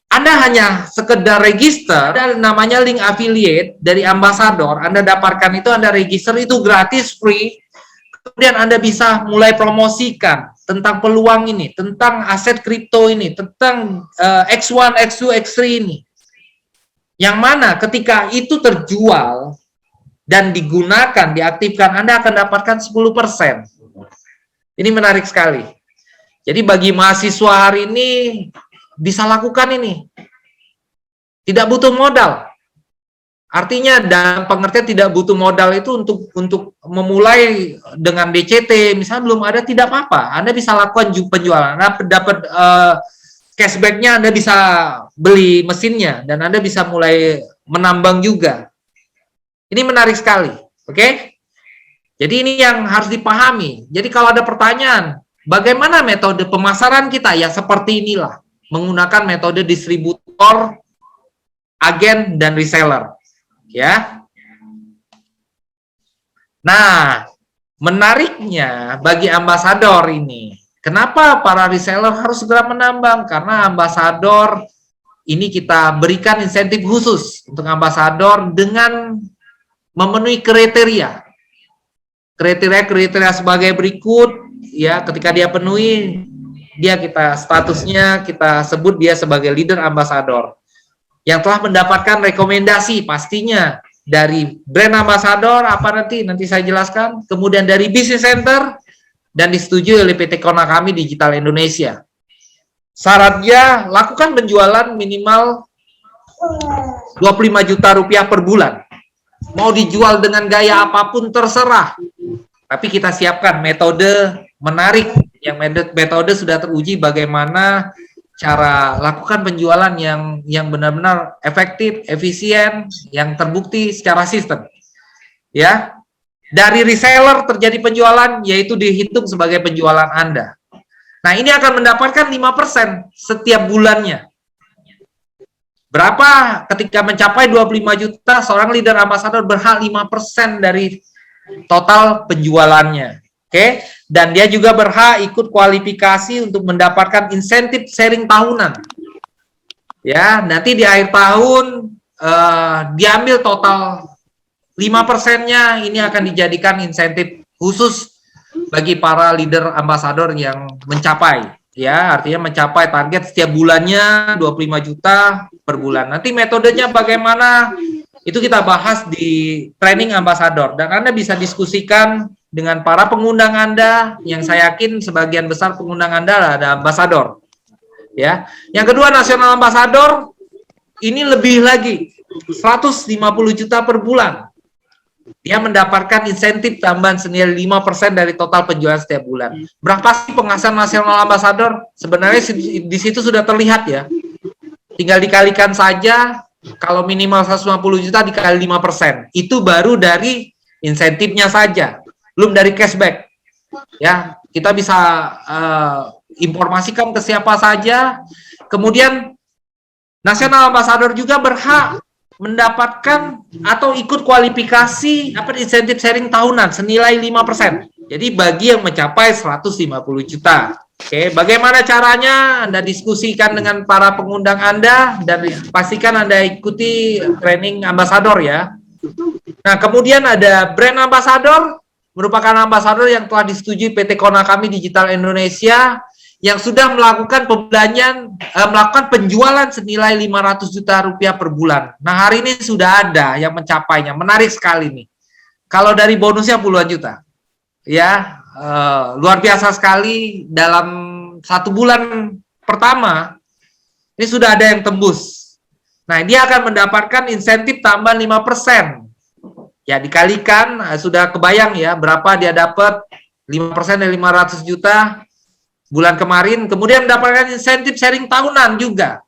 Anda hanya sekedar register, ada namanya link affiliate dari ambasador, Anda dapatkan itu, Anda register itu gratis, free, kemudian Anda bisa mulai promosikan tentang peluang ini, tentang aset kripto ini, tentang X1, X2, X3 ini. Yang mana ketika itu terjual dan digunakan, diaktifkan, Anda akan dapatkan 10%. Ini menarik sekali. Jadi bagi mahasiswa hari ini bisa lakukan ini. Tidak butuh modal. Artinya dalam pengertian tidak butuh modal itu untuk memulai dengan DCT, misalnya belum ada, tidak apa-apa. Anda bisa lakukan penjualan, Anda dapat cashback-nya, Anda bisa beli mesinnya, dan Anda bisa mulai menambang juga. Ini menarik sekali, oke? Jadi ini yang harus dipahami. Jadi kalau ada pertanyaan, bagaimana metode pemasaran kita? Ya seperti inilah, menggunakan metode distributor, agen, dan reseller. Ya. Nah, menariknya bagi ambasador ini, kenapa para reseller harus segera menambang? Karena ambasador ini kita berikan insentif khusus untuk ambasador dengan memenuhi kriteria. Kriteria sebagai berikut, ya, ketika dia penuhi, statusnya kita sebut dia sebagai leader ambasador yang telah mendapatkan rekomendasi pastinya dari brand ambassador, apa nanti saya jelaskan, kemudian dari business center, dan disetujui oleh PT Konakami Digital Indonesia. Syaratnya, lakukan penjualan minimal 25 juta rupiah per bulan. Mau dijual dengan gaya apapun terserah. Tapi kita siapkan metode menarik, yang metode sudah teruji bagaimana cara lakukan penjualan yang benar-benar efektif, efisien, yang terbukti secara sistem. Ya. Dari reseller terjadi penjualan, yaitu dihitung sebagai penjualan Anda. Nah, ini akan mendapatkan 5% setiap bulannya. Berapa ketika mencapai 25 juta, seorang leader ambassador berhak 5% dari total penjualannya. Oke, dan dia juga berhak ikut kualifikasi untuk mendapatkan insentif sharing tahunan. Ya, nanti di akhir tahun diambil total 5%-nya, ini akan dijadikan insentif khusus bagi para leader ambasador yang mencapai. Ya, artinya mencapai target setiap bulannya 25 juta per bulan. Nanti metodenya bagaimana? Itu kita bahas di training ambasador, dan Anda bisa diskusikan dengan para pengundang Anda, yang saya yakin sebagian besar pengundang Anda ada ambasador. Ya. Yang kedua, nasional ambasador ini lebih lagi, 150 juta per bulan. Dia mendapatkan insentif tambahan senilai 5% dari total penjualan setiap bulan. Berapa sih penghasilan nasional ambasador? Sebenarnya di situ sudah terlihat ya. Tinggal dikalikan saja, kalau minimal 150 juta dikali 5%. Itu baru dari insentifnya saja. Belum dari cashback. Ya, kita bisa informasikan ke siapa saja. Kemudian nasional ambassador juga berhak mendapatkan atau ikut kualifikasi insentif sharing tahunan senilai 5%. Jadi bagi yang mencapai 150 juta. Oke, bagaimana caranya? Anda diskusikan dengan para pengundang Anda dan pastikan Anda ikuti training ambassador ya. Nah, kemudian ada brand ambassador, merupakan ambasador yang telah disetujui PT Konakami Digital Indonesia yang sudah melakukan melakukan penjualan senilai 500 juta rupiah per bulan. Nah, hari ini sudah ada yang mencapainya. Menarik sekali nih. Kalau dari bonusnya puluhan juta. Ya, luar biasa sekali. Dalam 1 bulan pertama, ini sudah ada yang tembus Nah, dia akan mendapatkan insentif tambah 5%. Ya, dikalikan, sudah kebayang ya berapa dia dapat, 5% dari 500 juta bulan kemarin, kemudian mendapatkan insentif sharing tahunan juga.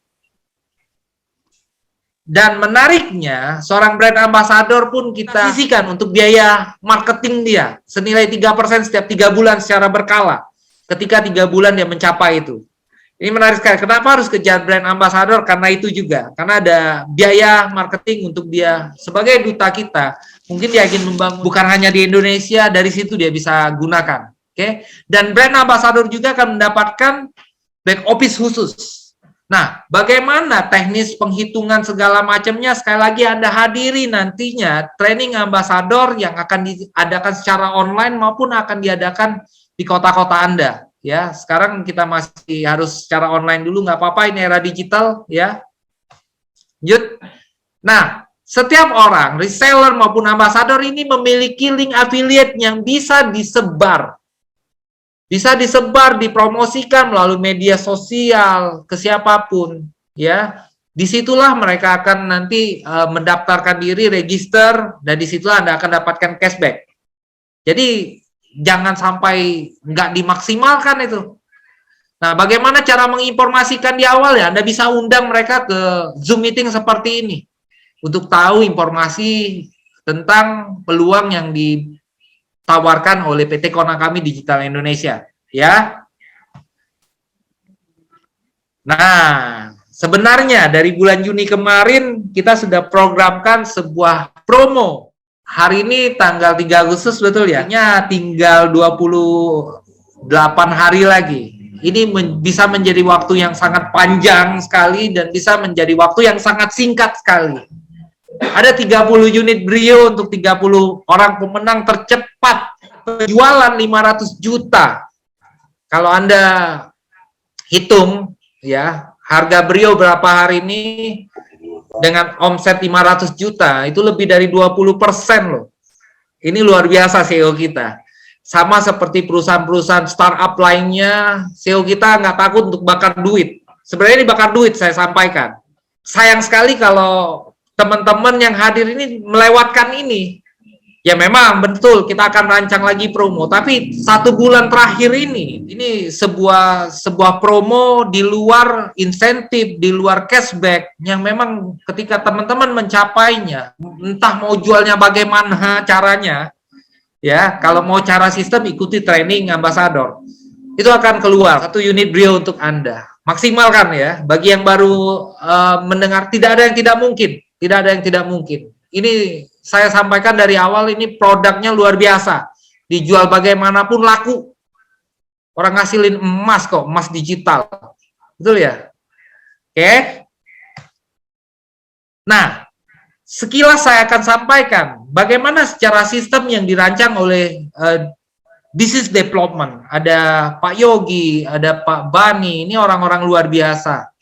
Dan menariknya, seorang brand ambassador pun kita sisihkan untuk biaya marketing dia, senilai 3% setiap 3 bulan secara berkala, ketika 3 bulan dia mencapai itu. Ini menarik sekali. Kenapa harus kejar brand ambassador? Karena itu juga. Karena ada biaya marketing untuk dia sebagai duta kita. Mungkin dia ingin membangun bukan hanya di Indonesia, dari situ dia bisa gunakan. Oke? Dan brand ambassador juga akan mendapatkan back office khusus. Nah, bagaimana teknis penghitungan segala macamnya? Sekali lagi Anda hadiri nantinya training ambassador yang akan diadakan secara online maupun akan diadakan di kota-kota Anda. Ya, sekarang kita masih harus secara online dulu, nggak apa-apa, ini era digital, ya. Lanjut. Nah, setiap orang, reseller maupun ambassador ini memiliki link affiliate yang bisa disebar. Bisa disebar, dipromosikan melalui media sosial ke siapapun, ya. Disitulah mereka akan nanti mendaftarkan diri, register, dan disitulah Anda akan dapatkan cashback. Jadi jangan sampai nggak dimaksimalkan itu. Nah, bagaimana cara menginformasikan di awal ya? Anda bisa undang mereka ke Zoom meeting seperti ini untuk tahu informasi tentang peluang yang ditawarkan oleh PT Konakami Digital Indonesia, ya. Nah, sebenarnya dari bulan Juni kemarin kita sudah programkan sebuah promo. Hari ini tanggal 3 Agustus, betul ya? Tinggal 28 hari lagi. Ini bisa menjadi waktu yang sangat panjang sekali dan bisa menjadi waktu yang sangat singkat sekali. Ada 30 unit Brio untuk 30 orang pemenang tercepat penjualan 500 juta. Kalau Anda hitung ya, harga Brio berapa hari ini dengan omset 500 juta, itu lebih dari 20% loh. Ini luar biasa CEO kita. Sama seperti perusahaan-perusahaan startup lainnya, CEO kita nggak takut untuk bakar duit. Sebenarnya ini bakar duit, saya sampaikan. Sayang sekali kalau teman-teman yang hadir ini melewatkan ini. Ya memang betul kita akan rancang lagi promo, tapi 1 bulan terakhir ini sebuah promo di luar insentif, di luar cashback yang memang ketika teman-teman mencapainya, entah mau jualnya bagaimana caranya, ya kalau mau cara sistem ikuti training ambassador, itu akan keluar 1 unit Brio untuk Anda. Maksimalkan ya, bagi yang baru mendengar, tidak ada yang tidak mungkin, tidak ada yang tidak mungkin. Ini saya sampaikan dari awal, ini produknya luar biasa. Dijual bagaimanapun laku. Orang ngasilin emas kok, emas digital. Betul ya? Oke. Nah, sekilas saya akan sampaikan bagaimana secara sistem yang dirancang oleh business development. Ada Pak Yogi, ada Pak Bani, ini orang-orang luar biasa.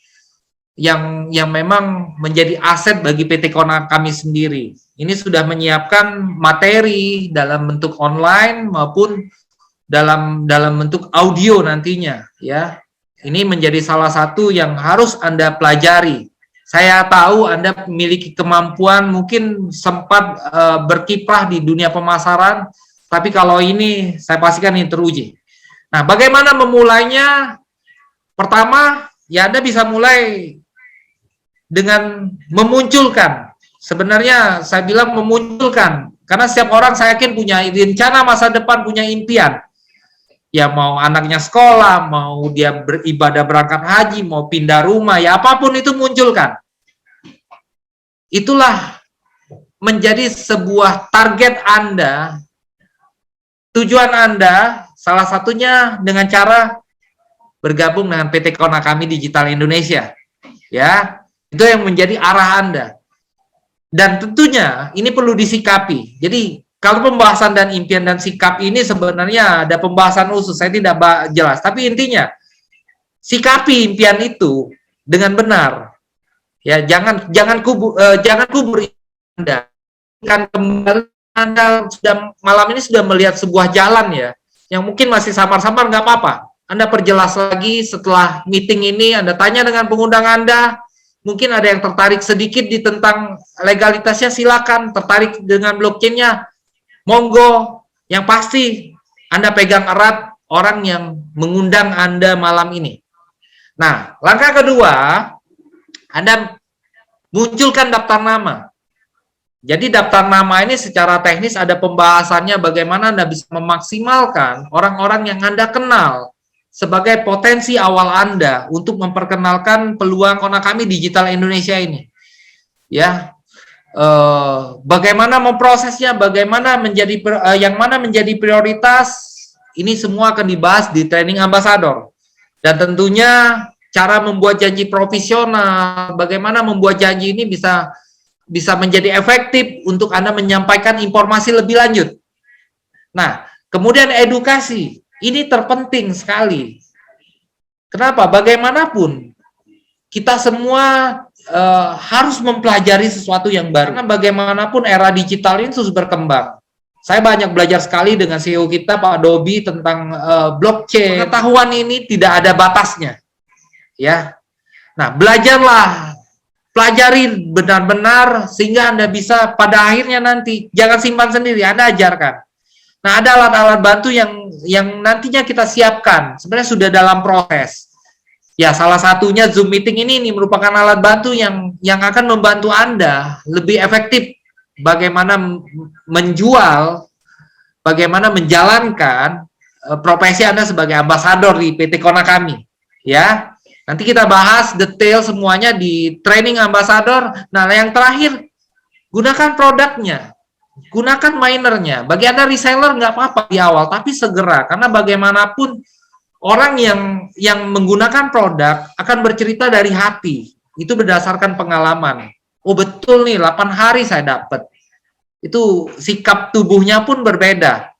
Yang memang menjadi aset bagi PT Konakami sendiri. Ini sudah menyiapkan materi dalam bentuk online maupun dalam bentuk audio nantinya, ya. Ini menjadi salah satu yang harus Anda pelajari. Saya tahu Anda memiliki kemampuan, mungkin sempat berkiprah di dunia pemasaran, tapi kalau ini saya pastikan ini teruji. Nah, bagaimana memulainya? Pertama, ya Anda bisa mulai dengan memunculkan. Sebenarnya saya bilang memunculkan, karena setiap orang saya yakin punya rencana masa depan, punya impian. Ya mau anaknya sekolah, mau dia beribadah berangkat haji, mau pindah rumah, ya apapun itu munculkan. Itulah menjadi sebuah target Anda, tujuan Anda, salah satunya dengan cara bergabung dengan PT Konakami Digital Indonesia. Ya. Itu yang menjadi arah Anda. Dan tentunya ini perlu disikapi. Jadi kalau pembahasan dan impian dan sikap ini sebenarnya ada pembahasan khusus, saya tidak jelas. Tapi intinya, sikapi impian itu dengan benar. Ya, jangan kubur Anda. Kan kembali Anda sudah malam ini sudah melihat sebuah jalan ya, yang mungkin masih samar-samar, nggak apa-apa. Anda perjelas lagi setelah meeting ini, Anda tanya dengan pengundang Anda. mungkin ada yang tertarik sedikit di tentang legalitasnya, silakan. Tertarik dengan blockchain-nya, monggo. Yang pasti Anda pegang erat orang yang mengundang Anda malam ini. Nah, langkah kedua, Anda munculkan daftar nama. Jadi daftar nama ini secara teknis ada pembahasannya bagaimana Anda bisa memaksimalkan orang-orang yang Anda kenal sebagai potensi awal Anda untuk memperkenalkan peluang Konakami Digital Indonesia ini. Ya, bagaimana memprosesnya, bagaimana menjadi yang mana menjadi prioritas, ini semua akan dibahas di training ambassador. Dan tentunya cara membuat janji profesional, bagaimana membuat janji ini bisa menjadi efektif untuk Anda menyampaikan informasi lebih lanjut. Nah, kemudian edukasi, ini terpenting sekali. Kenapa? Bagaimanapun, kita semua harus mempelajari sesuatu yang baru. Karena bagaimanapun era digital ini terus berkembang. Saya banyak belajar sekali dengan CEO kita, Pak Dobi, tentang blockchain. Pengetahuan ini tidak ada batasnya. Ya. Nah, belajarlah. Pelajari benar-benar sehingga Anda bisa pada akhirnya nanti jangan simpan sendiri, Anda ajarkan. Nah, ada alat-alat bantu yang nantinya kita siapkan, sebenarnya sudah dalam proses. Ya, salah satunya Zoom meeting ini merupakan alat bantu yang akan membantu Anda lebih efektif bagaimana menjual, bagaimana menjalankan profesi Anda sebagai ambasador di PT Konakami. Ya. Nanti kita bahas detail semuanya di training ambassador. Nah, yang terakhir, gunakan produknya, gunakan minernya. Bagi Anda reseller nggak apa-apa di awal, tapi segera. Karena bagaimanapun orang yang menggunakan produk akan bercerita dari hati. Itu berdasarkan pengalaman. Oh betul nih, 8 hari saya dapat. Itu sikap tubuhnya pun berbeda.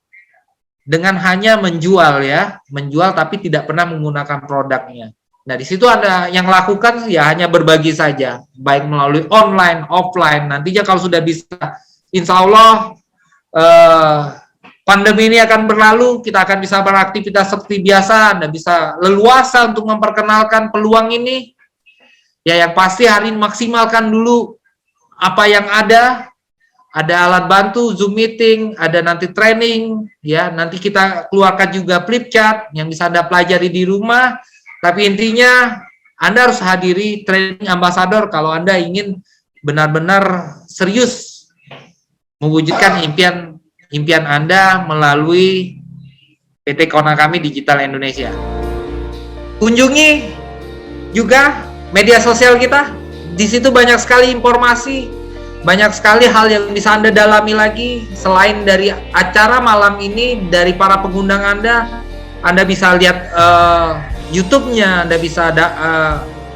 Dengan hanya menjual ya, menjual tapi tidak pernah menggunakan produknya. Nah, di situ Anda yang lakukan ya hanya berbagi saja, baik melalui online, offline. Nantinya kalau sudah bisa, insya Allah pandemi ini akan berlalu, kita akan bisa beraktivitas seperti biasa, Anda bisa leluasa untuk memperkenalkan peluang ini. Ya, yang pasti hari ini maksimalkan dulu apa yang ada alat bantu, Zoom meeting, ada nanti training, ya nanti kita keluarkan juga flip chart yang bisa Anda pelajari di rumah. Tapi intinya Anda harus hadiri training ambassador kalau Anda ingin benar-benar serius mewujudkan impian Anda melalui PT Konakami Digital Indonesia. Kunjungi juga media sosial kita. Di situ banyak sekali informasi, banyak sekali hal yang bisa Anda dalami lagi. Selain dari acara malam ini, dari para pengundang Anda bisa lihat YouTube-nya, Anda bisa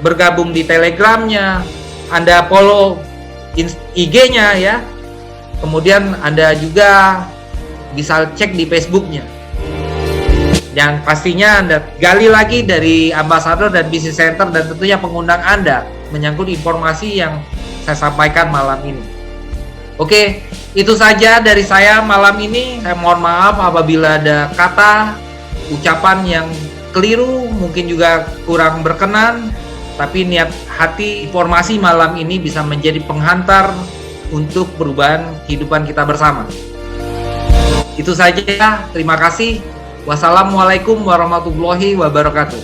bergabung di Telegram-nya, Anda follow IG-nya ya. Kemudian Anda juga bisa cek di Facebook-nya. Yang pastinya Anda gali lagi dari ambassador dan business center dan tentunya pengundang Anda menyangkut informasi yang saya sampaikan malam ini. Oke, itu saja dari saya malam ini. Saya mohon maaf apabila ada kata, ucapan yang keliru, mungkin juga kurang berkenan, tapi niat hati informasi malam ini bisa menjadi penghantar untuk perubahan kehidupan kita bersama. Itu saja, terima kasih. Wassalamualaikum warahmatullahi wabarakatuh.